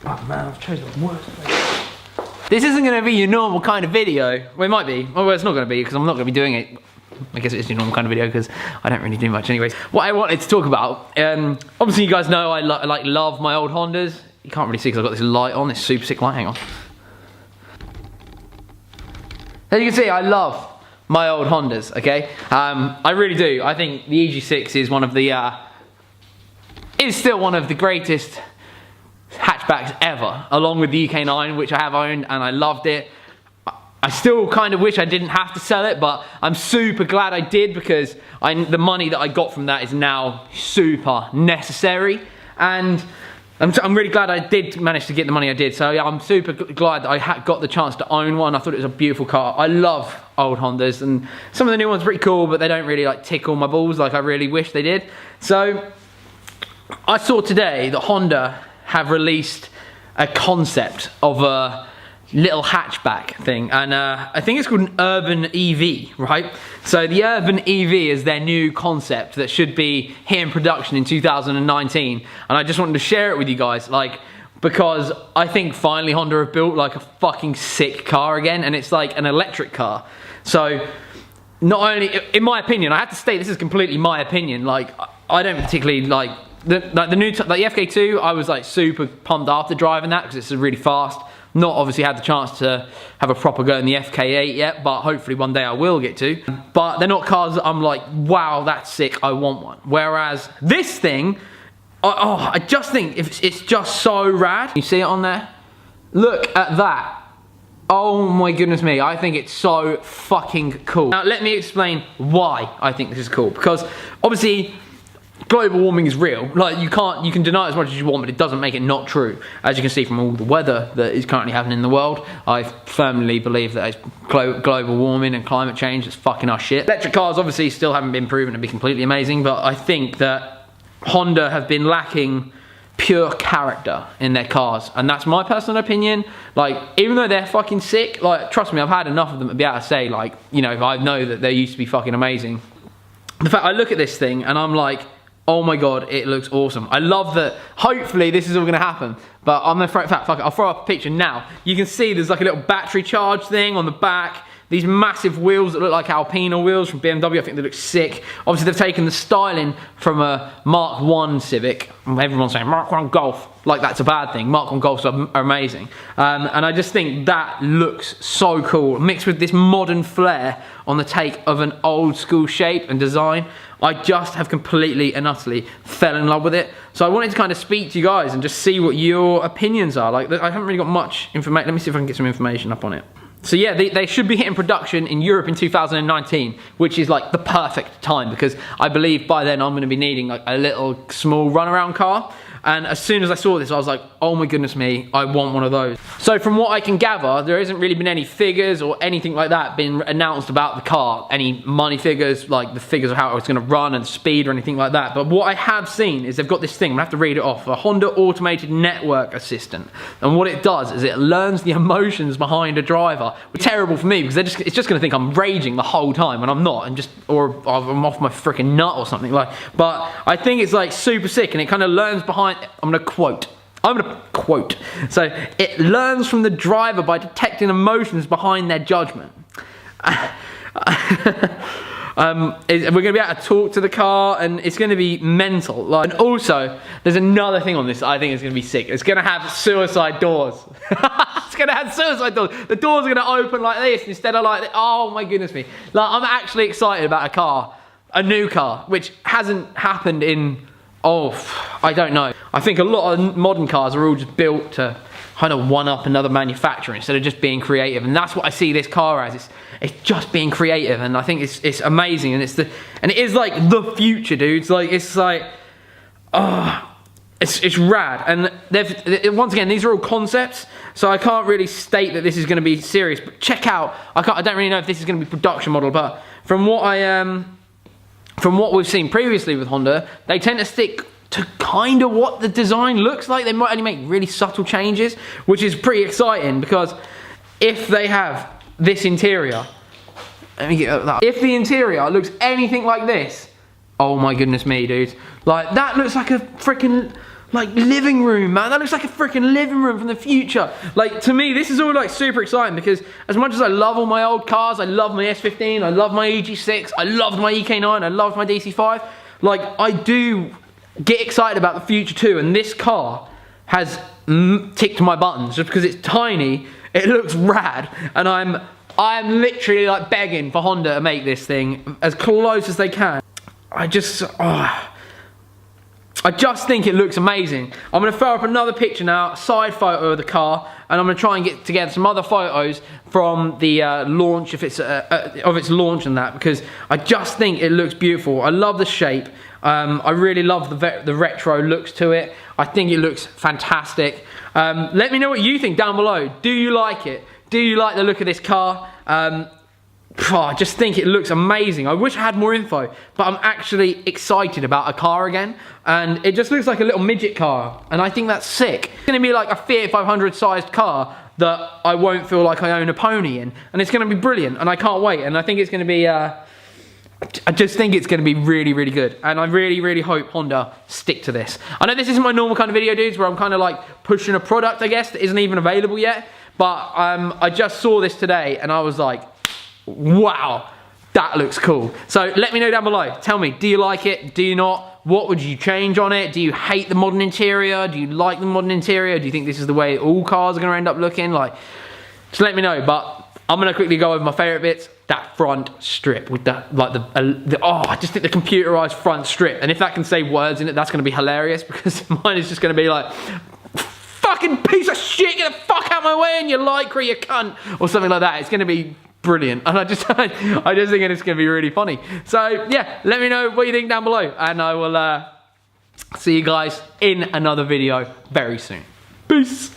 Oh man, I've chosen the worst place. This isn't going to be your normal kind of video. Well, it might be. Well, it's not going to be because I'm not going to be doing it. I guess it is your normal kind of video because I don't really do much anyways. What I wanted to talk about, obviously you guys know I love my old Hondas. You can't really see because I've got this light on, this super sick light, hang on. As you can see, I love my old Hondas, okay? I really do. I think the EG6 is one of the, is still one of the greatest hatchbacks ever, along with the UK9, which I have owned and I loved it. I still kind of wish I didn't have to sell it, but I'm super glad I did because the money that I got from that is now super necessary. And I'm really glad I did manage to get the money I did. So yeah, I'm super glad that I got the chance to own one. I thought it was a beautiful car. I love old Hondas, and some of the new ones are pretty cool, but they don't really like tickle my balls like I really wish they did. So I saw today that Honda have released a concept of a little hatchback thing, and I think it's called an urban EV, right? So the urban EV is their new concept that should be here in production in 2019, and I just wanted to share it with you guys, like, because I think finally Honda have built like a fucking sick car again, and it's like an electric car. So not only, in my opinion, I have to state this is completely my opinion, like I don't particularly like the FK2. I was like super pumped after driving that because it's really fast. Not obviously had the chance to have a proper go in the FK8 yet, but hopefully one day I will get to. But they're not cars that I'm like, wow, that's sick, I want one. Whereas this thing, I just think it's just so rad. You see it on there? Look at that. Oh my goodness me, I think it's so fucking cool. Now let me explain why I think this is cool. Because obviously, global warming is real. Like you can deny it as much as you want, but it doesn't make it not true. As you can see from all the weather that is currently happening in the world, I firmly believe that it's global warming and climate change that's fucking our shit. Electric cars obviously still haven't been proven to be completely amazing, but I think that Honda have been lacking pure character in their cars, and that's my personal opinion. Like, even though they're fucking sick, like, trust me, I've had enough of them to be able to say, like, you know, I know that they used to be fucking amazing. The fact I look at this thing and I'm like, oh my god, it looks awesome. I love that. Hopefully this is all gonna happen, but I'm gonna fuck it, I'll throw up a picture now. You can see there's like a little battery charge thing on the back. These massive wheels that look like Alpina wheels from BMW, I think they look sick. Obviously they've taken the styling from a Mark 1 Civic. Everyone's saying Mark 1 Golf, like that's a bad thing. Mark 1 Golfs are amazing. And I just think that looks so cool, mixed with this modern flair on the take of an old school shape and design. I just have completely and utterly fell in love with it. So I wanted to kind of speak to you guys and just see what your opinions are. Like, I haven't really got much information. Let me see if I can get some information up on it. So yeah, they should be hitting production in Europe in 2019, which is like the perfect time because I believe by then I'm going to be needing like a little small runaround car. And as soon as I saw this, I was like, oh my goodness me, I want one of those. So from what I can gather, there hasn't really been any figures or anything like that been announced about the car. Any money figures, like the figures of how it's gonna run and speed or anything like that. But what I have seen is they've got this thing, I'm gonna have to read it off, a Honda Automated Network Assistant. And what it does is it learns the emotions behind a driver. Which is terrible for me because it's just gonna think I'm raging the whole time and I'm not, or I'm off my freaking nut or something like. But I think it's like super sick and it kind of learns behind. I'm gonna quote. So it learns from the driver by detecting emotions behind their judgment. We're gonna be able to talk to the car, and it's gonna be mental. Like, and also, there's another thing on this that I think is gonna be sick. It's gonna have suicide doors. It's gonna have suicide doors. The doors are gonna open like this instead of like this. Oh my goodness me! Like, I'm actually excited about a car, a new car, which hasn't happened in. Oh, I don't know. I think a lot of modern cars are all just built to kind of one-up another manufacturer instead of just being creative, and that's what I see this car as. It's just being creative, and I think it's amazing, and it is like the future, dudes. Like it's rad, and once again, these are all concepts, so I can't really state that this is going to be serious. But check out, I don't really know if this is going to be production model, but from what we've seen previously with Honda, they tend to stick to kind of what the design looks like. They might only make really subtle changes, which is pretty exciting because if they have this interior, let me get that. If the interior looks anything like this, oh my goodness me, dude. Like, that looks like a freaking, like living room, man. That looks like a freaking living room from the future. Like, to me, this is all like super exciting because as much as I love all my old cars, I love my S15, I love my EG6, I loved my EK9, I loved my DC5. Like, I do get excited about the future too, and this car has ticked my buttons just because it's tiny, it looks rad, and I'm literally like begging for Honda to make this thing as close as they can. I just think it looks amazing. I'm going to throw up another picture now, a side photo of the car, and I'm going to try and get together some other photos from the launch, if it's of its launch and that, because I just think it looks beautiful. I love the shape. I really love the retro looks to it. I think it looks fantastic. Let me know what you think down below. Do you like it? Do you like the look of this car? I just think it looks amazing. I wish I had more info, but I'm actually excited about a car again, and it just looks like a little midget car, and I think that's sick. It's gonna be like a Fiat 500 sized car that I won't feel like I own a pony in, and it's gonna be brilliant, and I can't wait, and I think it's gonna be, I just think it's gonna be really, really good, and I really, really hope Honda stick to this. I know this isn't my normal kind of video, dudes, where I'm kind of like pushing a product, I guess, that isn't even available yet, but I just saw this today, and I was like, wow, that looks cool. So let me know down below. Tell me, do you like it? Do you not? What would you change on it? Do you hate the modern interior? Do you like the modern interior? Do you think this is the way all cars are going to end up looking? Like, just let me know. But I'm going to quickly go over my favorite bits. That front strip with the I just think the computerized front strip. And if that can say words in it, that's going to be hilarious, because mine is just going to be like, fucking piece of shit, get the fuck out of my way in your Lycra, you cunt, or something like that. It's going to be brilliant, and I just think it's going to be really funny. So yeah, let me know what you think down below, and I will see you guys in another video very soon. Peace.